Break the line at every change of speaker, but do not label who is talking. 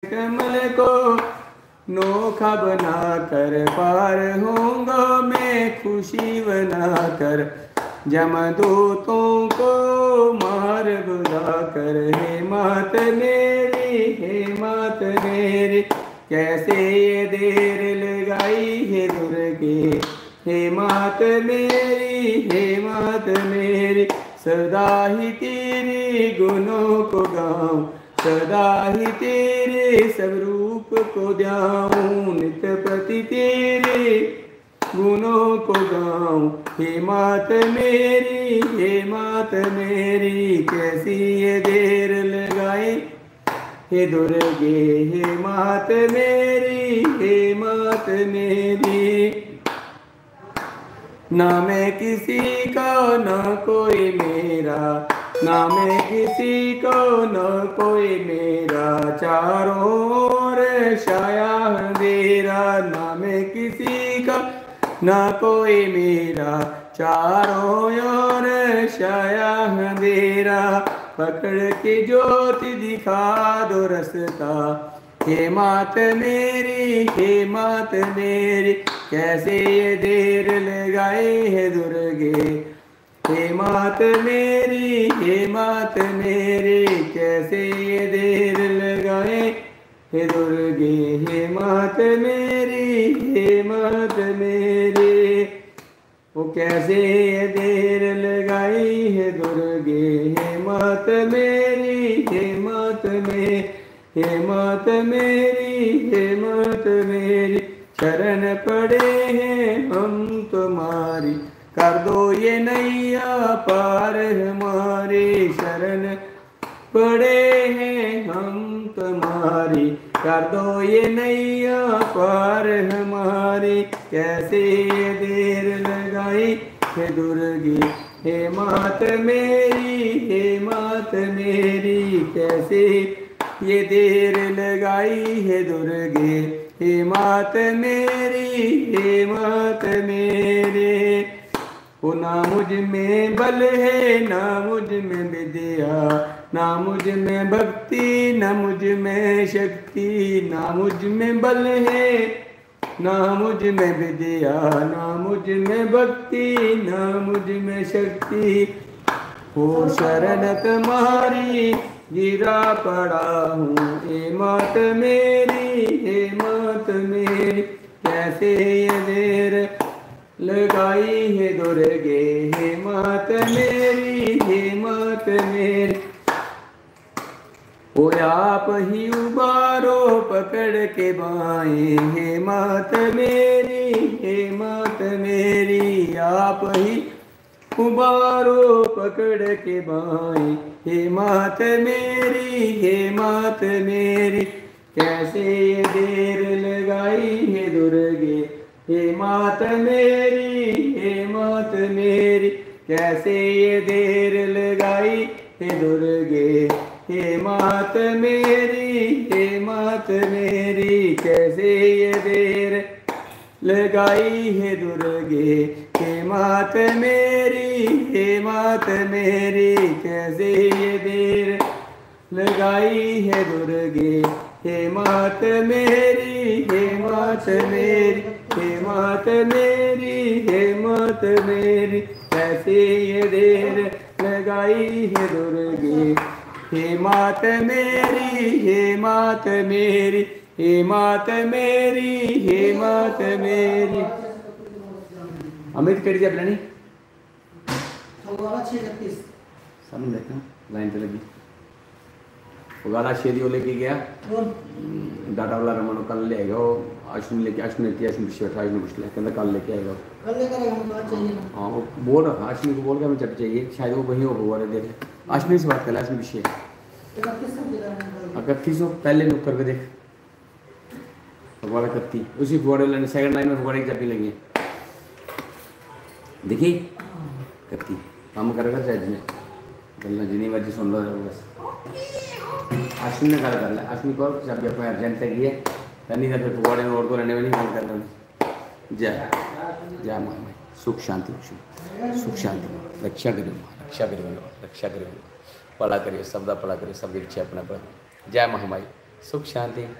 कमल को नोखा बना कर पार होऊंगा मैं खुशी बना कर जमदूतों को मार बुला कर। हे मात मेरी कैसे ये देर लगाई है दुर्गे। हे मात मेरी सदा ही तेरे गुणों को गाऊं, सदा ही तेरे सब रूप को ध्याऊं, नित्य प्रति तेरे गुणों को गाऊं। हे मात मेरी कैसी ये देर लगाई हे दुर्गे। हे मात मेरी ना मैं किसी का ना कोई मेरा, ना मैं किसी को ना कोई मेरा, चारों ओर छाया अंधेरा। ना मैं किसी का ना कोई मेरा, चारों ओर छाया अंधेरा। पकड़ के ज्योति दिखा दो रास्ता। हे मात मेरी कैसे ये देर लगाई है दुर्गे। हे मात मेरी कैसे ये देर लगाए हे दुर्गे। हे मात मेरी वो कैसे ये देर लगाई है दुर्गे। हे मात मेरी शरण पड़े हैं हम तुम्हारी, कर दो ये नैया पार हमारी। शरण पड़े हैं हम तुम्हारी, कर दो ये नैया पार हमारी। कैसे ये देर लगाई है दुर्गे। हे मात मेरी कैसे ये देर लगाई है दुर्गे। हे मात मेरी वो ना मुझ में बल है ना मुझ में विद्या, ना मुझ में भक्ति ना मुझ में शक्ति। ना मुझ में बल है ना मुझ में विद्या, ना मुझ में भक्ति ना मुझ में शक्ति। हो शरण तुम्हारी गिरा पड़ा हूँ। हे मात मेरी कैसे ये देर लगाई है दुर्गे। हे मात मेरी वो आप ही उबारो पकड़ के बाएं। हे मात मेरी आप ही उबारो पकड़ के बाएं। हे मात मेरी कैसे ये देर लगाई है दुर्गे। हे मात मेरी कैसे ये देर लगाई है दुर्गे। हे मात मेरी कैसे ये देर लगाई है दुर्गे। हे मात मेरी कैसे ये देर लगाई है दुर्गे। हे मात मेरी कैसे ये देर लगाई है दुर्गे। हे मात मेरी अमित केड़ी जब लेनी सामने देखना लाइन पे लगी। उगाला शेदी वो लेके गया डाटा वाला रमन कल ले आएगा। वो अश्विन लेके अश्विन पिछले पूछ लिया कहता कल लेके आएगा। हाँ वो बोल रहा था अश्विन को बोल के हमें चट चाहिए शायद वो वहीं होगा वाले देर अश्विन से बात कर अश्विन विषय 31 पहले नुक करके देख फगवाड़ा 31 उसी फुवाड़े लेने सेकंड लाइन में फुवाड़े की चाबी लेंगे। देखिए 31 काम करेगा चाहे जिन्हें गलना जिन्हें मर्जी सुन लो बस। अश्विन ने कल कर लिया अश्विन को चाबी अपने अर्जेंट तक है नहीं फिर फुवाड़े में और को रहने वाली काम कर रहा हूँ। जय माँ सुख शांति रक्षा करिए भला करिए सबदा भला करिए सबकी इच्छा अपना पर। जय महामाई। सुख शांति।